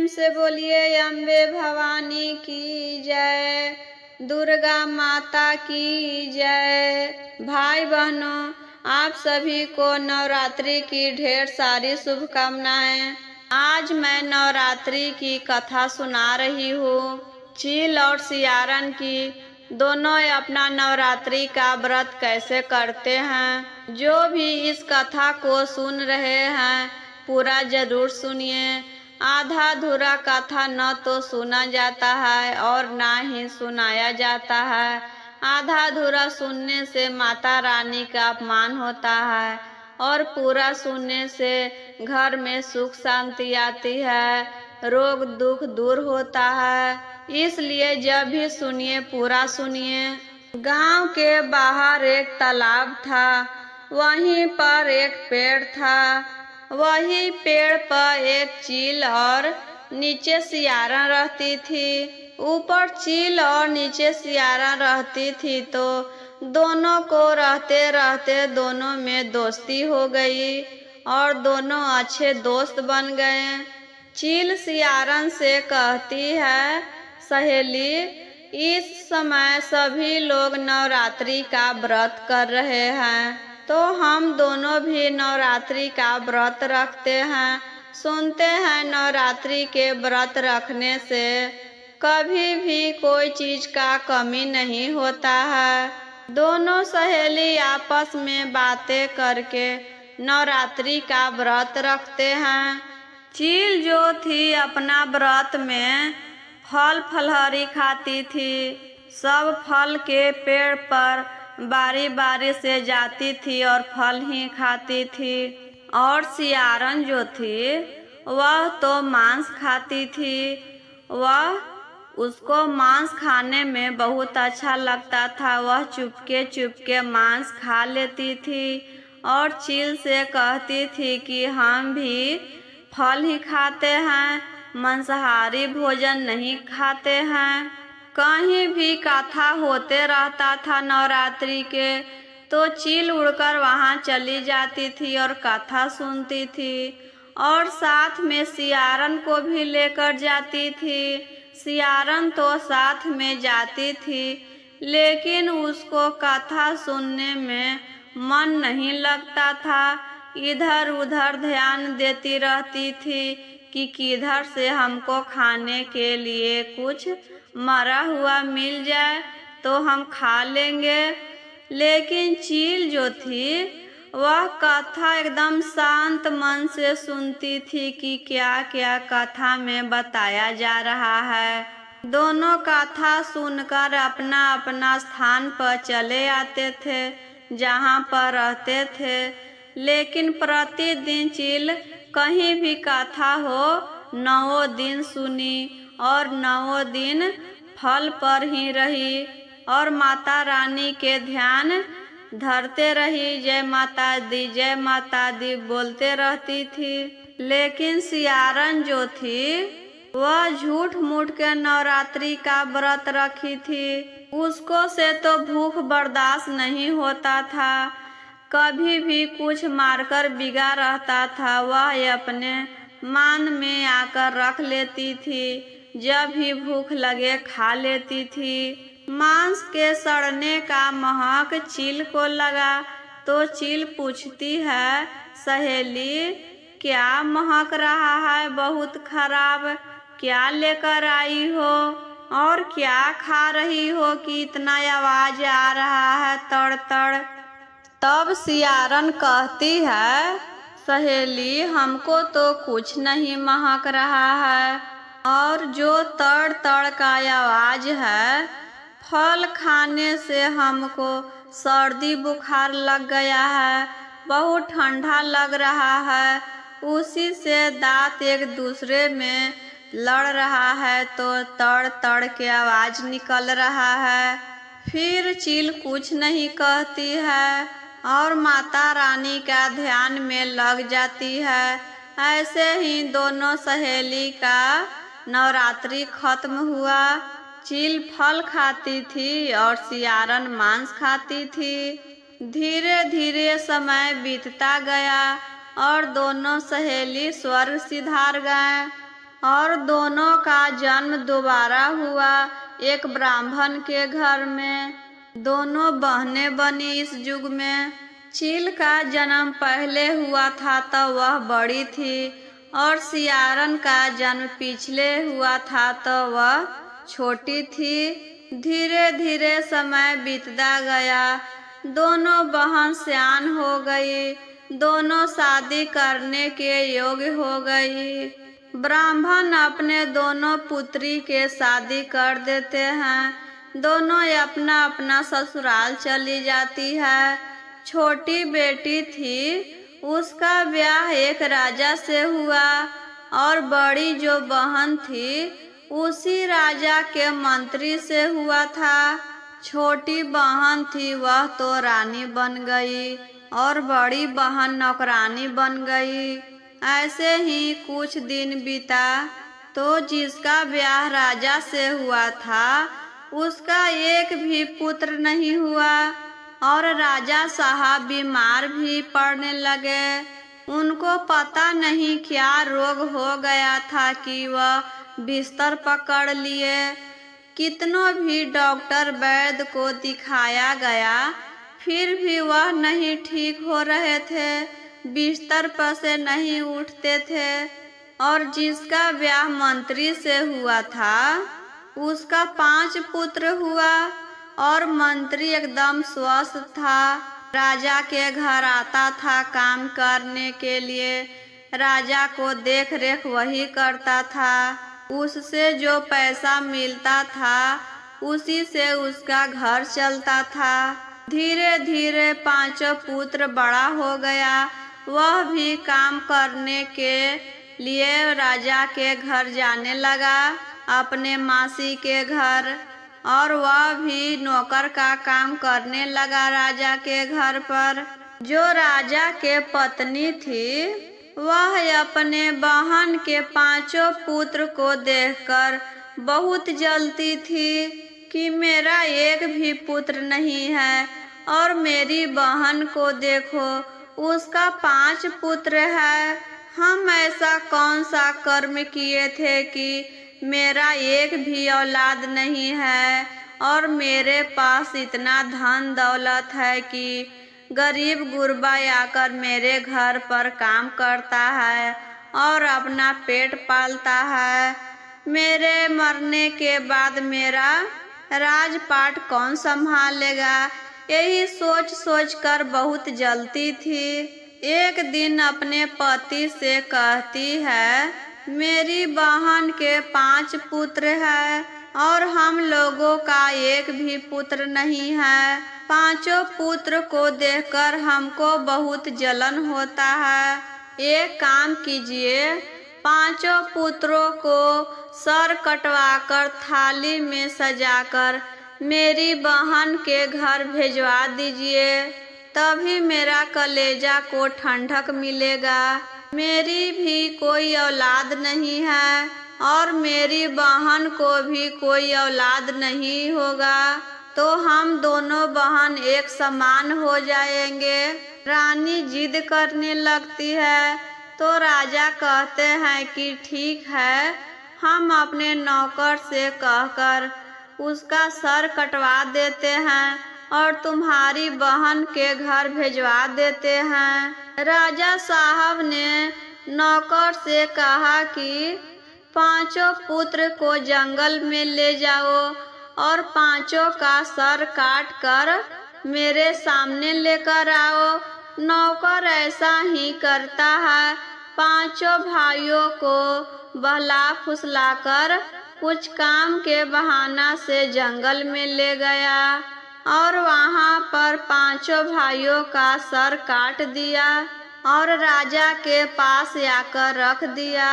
से बोलिए अम्बे भवानी की जय, दुर्गा माता की जय। भाई बहनों, आप सभी को नवरात्रि की ढेर सारी शुभकामनाएं। आज मैं नवरात्रि की कथा सुना रही हूँ। चील और सियारन की दोनों अपना नवरात्रि का व्रत कैसे करते हैं। जो भी इस कथा को सुन रहे हैं पूरा जरूर सुनिए। आधा अधूरा कथा न तो सुना जाता है और ना ही सुनाया जाता है। आधा अधूरा सुनने से माता रानी का अपमान होता है और पूरा सुनने से घर में सुख शांति आती है, रोग दुख दूर होता है। इसलिए जब भी सुनिए पूरा सुनिए। गांव के बाहर एक तालाब था, वहीं पर एक पेड़ था। वही पेड़ पर एक चील और नीचे सियारन रहती थी। ऊपर चील और नीचे सियारन रहती थी तो दोनों को रहते रहते दोनों में दोस्ती हो गई और दोनों अच्छे दोस्त बन गए। चील सियारन से कहती है, सहेली, इस समय सभी लोग नवरात्रि का व्रत कर रहे हैं तो हम दोनों भी नवरात्रि का व्रत रखते हैं। सुनते हैं नवरात्रि के व्रत रखने से कभी भी कोई चीज का कमी नहीं होता है। दोनों सहेली आपस में बातें करके नवरात्रि का व्रत रखते हैं। चील जो थी अपना व्रत में फल फलहरी खाती थी। सब फल के पेड़ पर बारी बारी से जाती थी और फल ही खाती थी। और सियारन जो थी वह तो मांस खाती थी। वह उसको मांस खाने में बहुत अच्छा लगता था। वह चुपके चुपके मांस खा लेती थी और चील से कहती थी कि हम भी फल ही खाते हैं, मांसाहारी भोजन नहीं खाते हैं। कहीं भी कथा होते रहता था नवरात्रि के तो चील उड़कर वहां चली जाती थी और कथा सुनती थी और साथ में सियारन को भी लेकर जाती थी। सियारन तो साथ में जाती थी लेकिन उसको कथा सुनने में मन नहीं लगता था। इधर उधर ध्यान देती रहती थी कि किधर से हमको खाने के लिए कुछ मरा हुआ मिल जाए तो हम खा लेंगे। लेकिन चील जो थी वह कथा एकदम शांत मन से सुनती थी कि क्या क्या कथा में बताया जा रहा है। दोनों कथा सुनकर अपना अपना स्थान पर चले आते थे जहाँ पर रहते थे। लेकिन प्रतिदिन चील कहीं भी कथा हो 9 दिन सुनी और 9 दिन फल पर ही रही और माता रानी के ध्यान धरते रही। जय माता दी बोलते रहती थी। लेकिन सियारन जो थी वह झूठ मूठ के नवरात्रि का व्रत रखी थी। उसको से तो भूख बर्दाश्त नहीं होता था। कभी भी कुछ मारकर बिगा रहता था वह अपने मान में आकर रख लेती थी। जब भी भूख लगे खा लेती थी। मांस के सड़ने का महक चील को लगा तो चील पूछती है, सहेली, क्या महक रहा है बहुत खराब? क्या लेकर आई हो और क्या खा रही हो कि इतना आवाज आ रहा है तड़ तड़? तब सियारन कहती है, सहेली, हमको तो कुछ नहीं महक रहा है और जो तड़ तड़ का आवाज है फल खाने से हमको सर्दी बुखार लग गया है, बहुत ठंडा लग रहा है। उसी से दांत एक दूसरे में लड़ रहा है तो तड़ तड़ के आवाज निकल रहा है। फिर चील कुछ नहीं कहती है और माता रानी का ध्यान में लग जाती है। ऐसे ही दोनों सहेली का नवरात्रि खत्म हुआ। चील फल खाती थी और सियारन मांस खाती थी। धीरे धीरे समय बीतता गया और दोनों सहेली स्वर्ग सिधार गए। और दोनों का जन्म दोबारा हुआ एक ब्राह्मण के घर में। दोनों बहनें बनी इस युग में। चील का जन्म पहले हुआ था तो वह बड़ी थी, और सियारन का जन्म पिछले हुआ था तो वह छोटी थी। धीरे धीरे समय बीतता गया, दोनों बहन सयान हो गई, दोनों शादी करने के योग्य हो गई। ब्राह्मण अपने दोनों पुत्री के शादी कर देते हैं, दोनों अपना अपना ससुराल चली जाती है। छोटी बेटी थी, उसका ब्याह एक राजा से हुआ, और बड़ी जो बहन थी उसी राजा के मंत्री से हुआ था। छोटी बहन थी वह तो रानी बन गई, और बड़ी बहन नौकरानी बन गई। ऐसे ही कुछ दिन बीता तो जिसका ब्याह राजा से हुआ था उसका एक भी पुत्र नहीं हुआ, और राजा साहब बीमार भी पड़ने लगे। उनको पता नहीं क्या रोग हो गया था कि वह बिस्तर पकड़ लिए। कितनों भी डॉक्टर वैद्य को दिखाया गया, फिर भी वह नहीं ठीक हो रहे थे, बिस्तर पर से नहीं उठते थे। और जिसका ब्याह मंत्री से हुआ था उसका 5 पुत्र हुआ, और मंत्री एकदम स्वस्थ था। राजा के घर आता था काम करने के लिए, राजा को देख रेख वही करता था। उससे जो पैसा मिलता था उसी से उसका घर चलता था। धीरे धीरे 5 पुत्र बड़ा हो गया, वह भी काम करने के लिए राजा के घर जाने लगा, अपने मासी के घर। और वह भी नौकर का काम करने लगा राजा के घर पर। जो राजा के पत्नी थी वह अपने बहन के 5 पुत्र को देखकर बहुत जलती थी कि मेरा एक भी पुत्र नहीं है, और मेरी बहन को देखो उसका 5 पुत्र है। हम ऐसा कौन सा कर्म किए थे कि मेरा एक भी औलाद नहीं है, और मेरे पास इतना धन दौलत है कि गरीब गुरबा आकर मेरे घर पर काम करता है और अपना पेट पालता है। मेरे मरने के बाद मेरा राजपाट कौन संभालेगा, यही सोच सोच कर बहुत जलती थी। एक दिन अपने पति से कहती है, मेरी बहन के 5 पुत्र हैं और हम लोगों का एक भी पुत्र नहीं है। 5 पुत्र को देखकर हमको बहुत जलन होता है। एक काम कीजिए, 5 पुत्रों को सर कटवाकर थाली में सजाकर मेरी बहन के घर भेजवा दीजिए, तभी मेरा कलेजा को ठंडक मिलेगा। मेरी भी कोई औलाद नहीं है और मेरी बहन को भी कोई औलाद नहीं होगा, तो हम दोनों बहन एक समान हो जाएंगे। रानी जिद करने लगती है तो राजा कहते हैं कि ठीक है, हम अपने नौकर से कहकर उसका सर कटवा देते हैं और तुम्हारी बहन के घर भेजवा देते हैं। राजा साहब ने नौकर से कहा कि 5 पुत्र को जंगल में ले जाओ और 5 का सर काट कर मेरे सामने लेकर आओ। नौकर ऐसा ही करता है, 5 भाइयों को बहला फुसलाकर कुछ काम के बहाना से जंगल में ले गया और वहां पर 5 भाइयों का सर काट दिया और राजा के पास आकर रख दिया।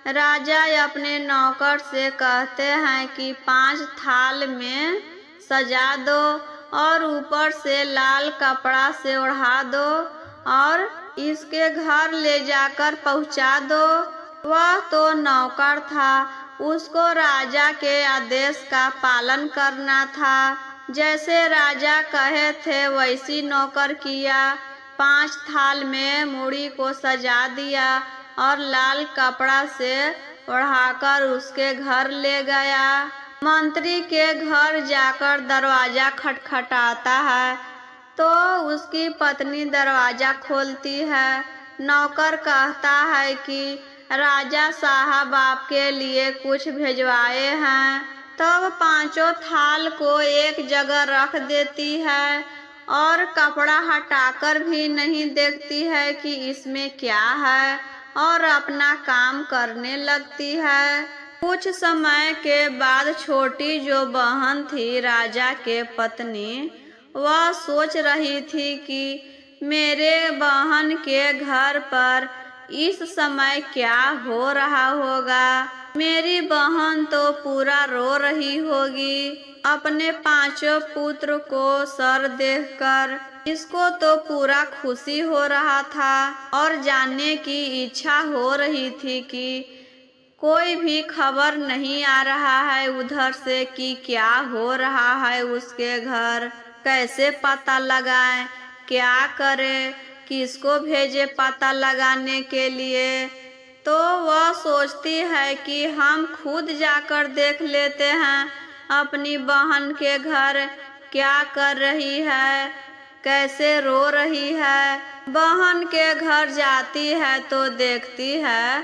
राजा अपने नौकर से कहते हैं कि 5 थाल में सजा दो और ऊपर से लाल कपड़ा से ओढ़ा दो और इसके घर ले जाकर पहुंचा दो। वह तो नौकर था, उसको राजा के आदेश का पालन करना था। जैसे राजा कहे थे वैसी नौकर किया। 5 थाल में मूढ़ी को सजा दिया और लाल कपड़ा से उठाकर उसके घर ले गया। मंत्री के घर जाकर दरवाजा खटखटाता है तो उसकी पत्नी दरवाजा खोलती है। नौकर कहता है कि राजा साहब आपके लिए कुछ भिजवाए हैं। तब पांचों थाल को एक जगह रख देती है और कपड़ा हटाकर भी नहीं देखती है कि इसमें क्या है, और अपना काम करने लगती है। कुछ समय के बाद छोटी जो बहन थी राजा के पत्नी, वह सोच रही थी कि मेरे बहन के घर पर इस समय क्या हो रहा होगा। मेरी बहन तो पूरा रो रही होगी अपने पांचों पुत्र को सर देखकर। इसको तो पूरा खुशी हो रहा था और जानने की इच्छा हो रही थी कि कोई भी खबर नहीं आ रहा है उधर से कि क्या हो रहा है उसके घर। कैसे पता लगाएं, क्या करे, किसको भेजे पता लगाने के लिए। तो वह सोचती है कि हम खुद जाकर देख लेते हैं अपनी बहन के घर क्या कर रही है, कैसे रो रही है। बहन के घर जाती है तो देखती है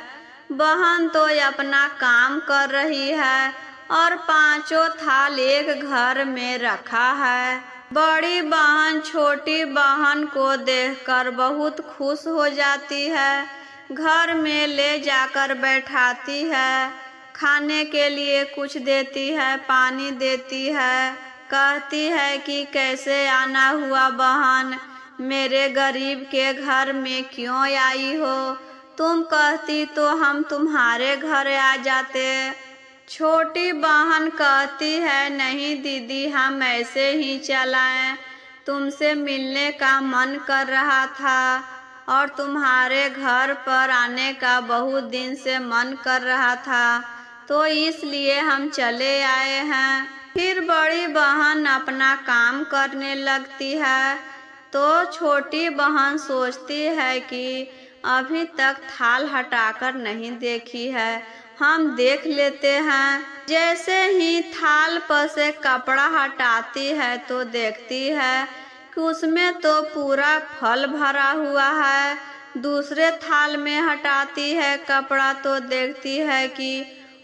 बहन तो अपना काम कर रही है और पांचों थाल एक घर में रखा है। बड़ी बहन छोटी बहन को देखकर बहुत खुश हो जाती है। घर में ले जाकर बैठाती है, खाने के लिए कुछ देती है, पानी देती है। कहती है कि कैसे आना हुआ बहन, मेरे गरीब के घर में क्यों आई हो। तुम कहती तो हम तुम्हारे घर आ जाते। छोटी बहन कहती है नहीं दीदी, हम ऐसे ही चलाएं। तुमसे मिलने का मन कर रहा था और तुम्हारे घर पर आने का बहुत दिन से मन कर रहा था, तो इसलिए हम चले आए हैं। फिर बड़ी बहन अपना काम करने लगती है तो छोटी बहन सोचती है कि अभी तक थाल हटाकर नहीं देखी है, हम देख लेते हैं। जैसे ही थाल पर से कपड़ा हटाती है तो देखती है कि उसमें तो पूरा फल भरा हुआ है। दूसरे थाल में हटाती है कपड़ा तो देखती है कि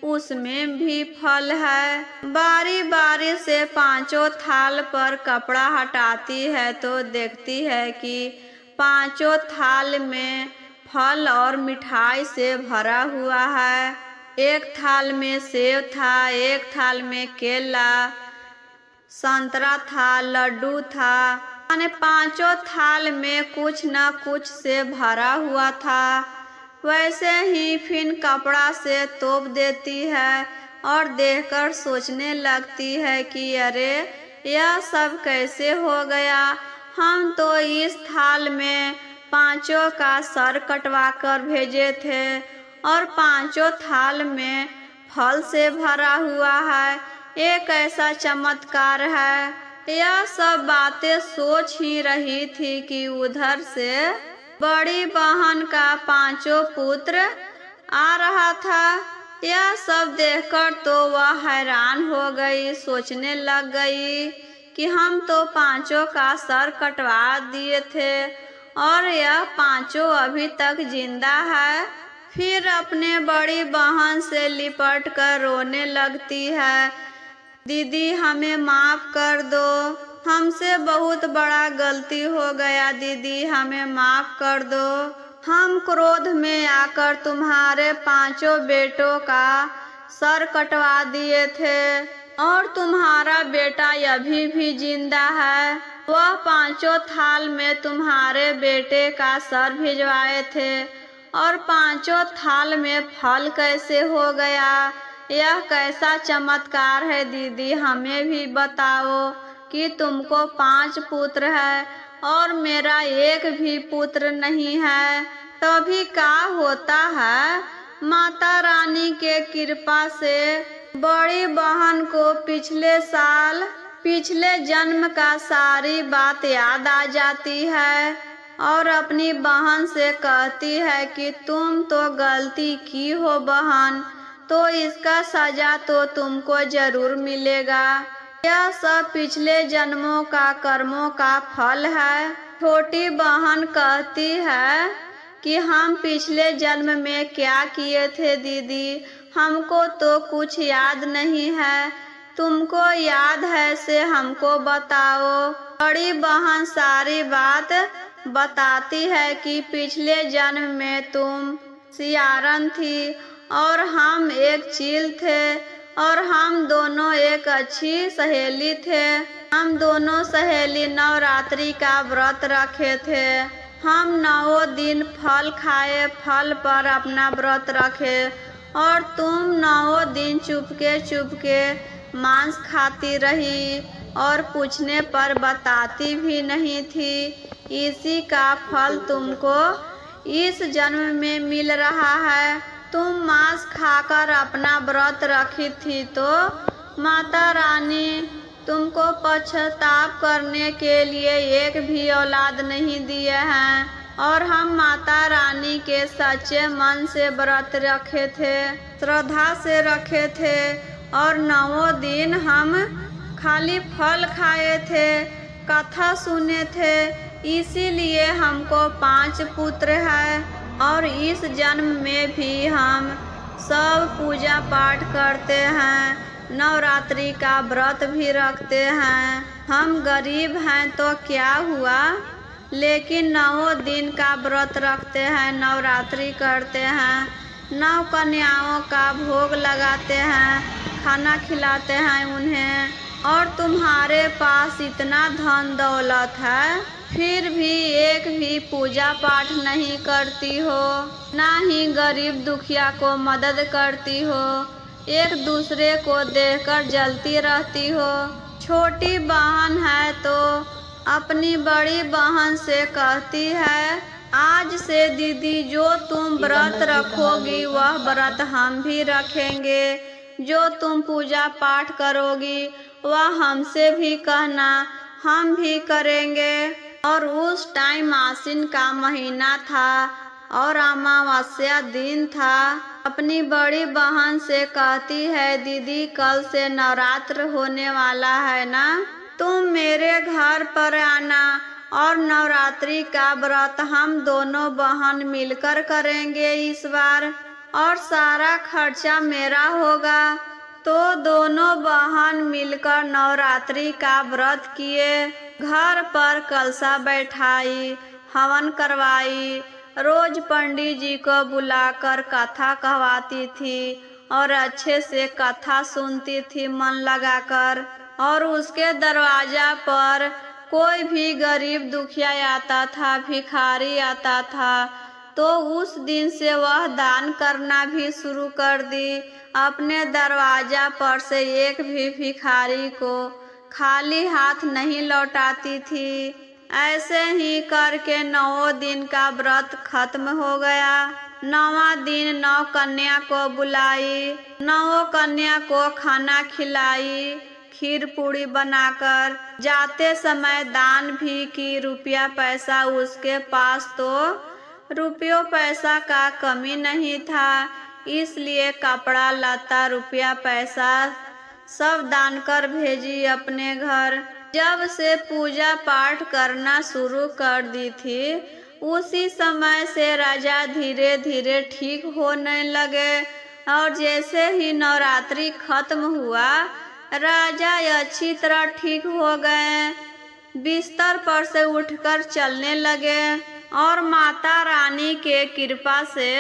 उसमें भी फल है। बारी बारी से पांचों थाल पर कपड़ा हटाती है तो देखती है कि पांचों थाल में फल और मिठाई से भरा हुआ है। एक थाल में सेब था, एक थाल में केला, संतरा था, लड्डू था, यानी पांचों थाल में कुछ न कुछ से भरा हुआ था। वैसे ही फिर कपड़ा से तोप देती है और देखकर सोचने लगती है कि अरे यह सब कैसे हो गया। हम तो इस थाल में पांचों का सर कटवा कर भेजे थे और पांचों थाल में फल से भरा हुआ है। ये कैसा चमत्कार है। यह सब बातें सोच ही रही थी कि उधर से बड़ी बहन का पांचों पुत्र आ रहा था। यह सब देखकर तो वह हैरान हो गई, सोचने लग गई कि हम तो पांचों का सर कटवा दिए थे और यह पांचों अभी तक जिंदा है। फिर अपने बड़ी बहन से लिपट कर रोने लगती है, दीदी हमें माफ कर दो, हमसे बहुत बड़ा गलती हो गया, दीदी हमें माफ कर दो। हम क्रोध में आकर तुम्हारे पांचों बेटों का सर कटवा दिए थे और तुम्हारा बेटा अभी भी जिंदा है। वह पांचों थाल में तुम्हारे बेटे का सर भिजवाए थे और पांचों थाल में फल कैसे हो गया। यह कैसा चमत्कार है दीदी, हमें भी बताओ कि तुमको 5 पुत्र है और मेरा एक भी पुत्र नहीं है। तभी क्या होता है, माता रानी के कृपा से बड़ी बहन को पिछले साल पिछले जन्म का सारी बात याद आ जाती है और अपनी बहन से कहती है कि तुम तो गलती की हो बहन, तो इसका सजा तो तुमको जरूर मिलेगा। यह सब पिछले जन्मों का कर्मों का फल है। छोटी बहन कहती है कि हम पिछले जन्म में क्या किए थे दीदी, हमको तो कुछ याद नहीं है, तुमको याद है से हमको बताओ। बड़ी बहन सारी बात बताती है कि पिछले जन्म में तुम सियारन थी और हम एक चील थे और हम दोनों एक अच्छी सहेली थे। हम दोनों सहेली नवरात्रि का व्रत रखे थे। हम 9 दिन फल खाए, फल पर अपना व्रत रखे और तुम 9 दिन चुपके चुपके मांस खाती रही और पूछने पर बताती भी नहीं थी। इसी का फल तुमको इस जन्म में मिल रहा है। तुम मांस खाकर अपना व्रत रखी थी तो माता रानी तुमको पश्चाताप करने के लिए एक भी औलाद नहीं दिए हैं और हम माता रानी के सच्चे मन से व्रत रखे थे, श्रद्धा से रखे थे और 9 दिन हम खाली फल खाए थे, कथा सुने थे। इसीलिए हमको 5 पुत्र हैं और इस जन्म में भी हम सब पूजा पाठ करते हैं, नवरात्रि का व्रत भी रखते हैं। हम गरीब हैं तो क्या हुआ, लेकिन 9 दिन का व्रत रखते हैं, नवरात्रि करते हैं, 9 कन्याओं का भोग लगाते हैं, खाना खिलाते हैं उन्हें। और तुम्हारे पास इतना धन दौलत है, फिर भी एक भी पूजा पाठ नहीं करती हो, ना ही गरीब दुखिया को मदद करती हो, एक दूसरे को देखकर जलती रहती हो। छोटी बहन है तो अपनी बड़ी बहन से कहती है, आज से दीदी जो तुम व्रत रखोगी वह व्रत हम भी रखेंगे, जो तुम पूजा पाठ करोगी वह हमसे भी कहना, हम भी करेंगे। और उस टाइम आश्विन का महीना था और अमावस्या दिन था। अपनी बड़ी बहन से कहती है, दीदी कल से नवरात्र होने वाला है ना, तुम मेरे घर पर आना और नवरात्रि का व्रत हम दोनों बहन मिलकर करेंगे इस बार और सारा खर्चा मेरा होगा। तो दोनों बहन मिलकर नवरात्रि का व्रत किए, घर पर कलशा बैठाई, हवन करवाई, रोज पंडित जी को बुलाकर कथा कहवाती थी और अच्छे से कथा सुनती थी मन लगाकर। और उसके दरवाजा पर कोई भी गरीब दुखिया आता था, भिखारी आता था, तो उस दिन से वह दान करना भी शुरू कर दी। अपने दरवाजा पर से एक भी भिखारी को खाली हाथ नहीं लौटाती थी। ऐसे ही करके 9 दिन का व्रत खत्म हो गया। 9वां दिन 9 कन्या को बुलाई, 9 कन्या को खाना खिलाई, खीर पूड़ी बनाकर। जाते समय दान भी की, रुपया पैसा उसके पास तो रुपयों पैसा का कमी नहीं था, इसलिए कपड़ा लता रुपया पैसा सब दान कर भेजी अपने घर। जब से पूजा पाठ करना शुरू कर दी थी, उसी समय से राजा धीरे धीरे ठीक होने लगे और जैसे ही नवरात्रि खत्म हुआ, राजा अच्छी तरह ठीक हो गए, बिस्तर पर से उठकर चलने लगे और माता रानी के कृपा से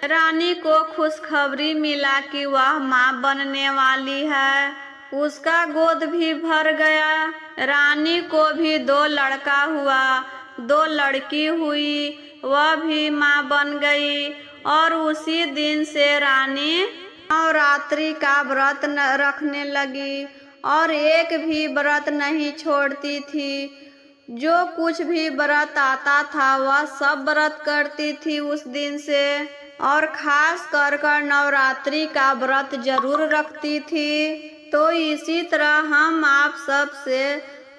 रानी को खुशखबरी मिला कि वह माँ बनने वाली है। उसका गोद भी भर गया। रानी को भी 2 लड़का हुआ, 2 लड़की हुई, वह भी माँ बन गई। और उसी दिन से रानी नवरात्रि का व्रत रखने लगी और एक भी व्रत नहीं छोड़ती थी। जो कुछ भी व्रत आता था वह सब व्रत करती थी उस दिन से, और खास कर नवरात्रि का व्रत जरूर रखती थी। तो इसी तरह हम आप सब से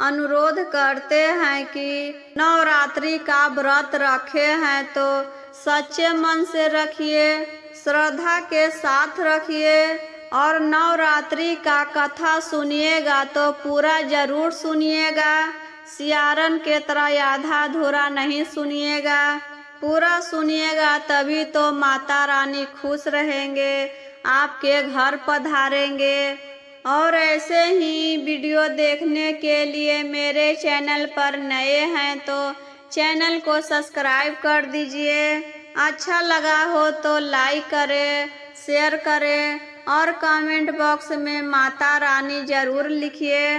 अनुरोध करते हैं कि नवरात्रि का व्रत रखे हैं तो सच्चे मन से रखिए, श्रद्धा के साथ रखिए और नवरात्रि का कथा सुनिएगा तो पूरा जरूर सुनिएगा। सियारन के तरह आधा अधूरा नहीं सुनिएगा, पूरा सुनिएगा तभी तो माता रानी खुश रहेंगे, आपके घर पधारेंगे। और ऐसे ही वीडियो देखने के लिए मेरे चैनल पर नए हैं तो चैनल को सब्सक्राइब कर दीजिए। अच्छा लगा हो तो लाइक करें, शेयर करें और कमेंट बॉक्स में माता रानी जरूर लिखिए।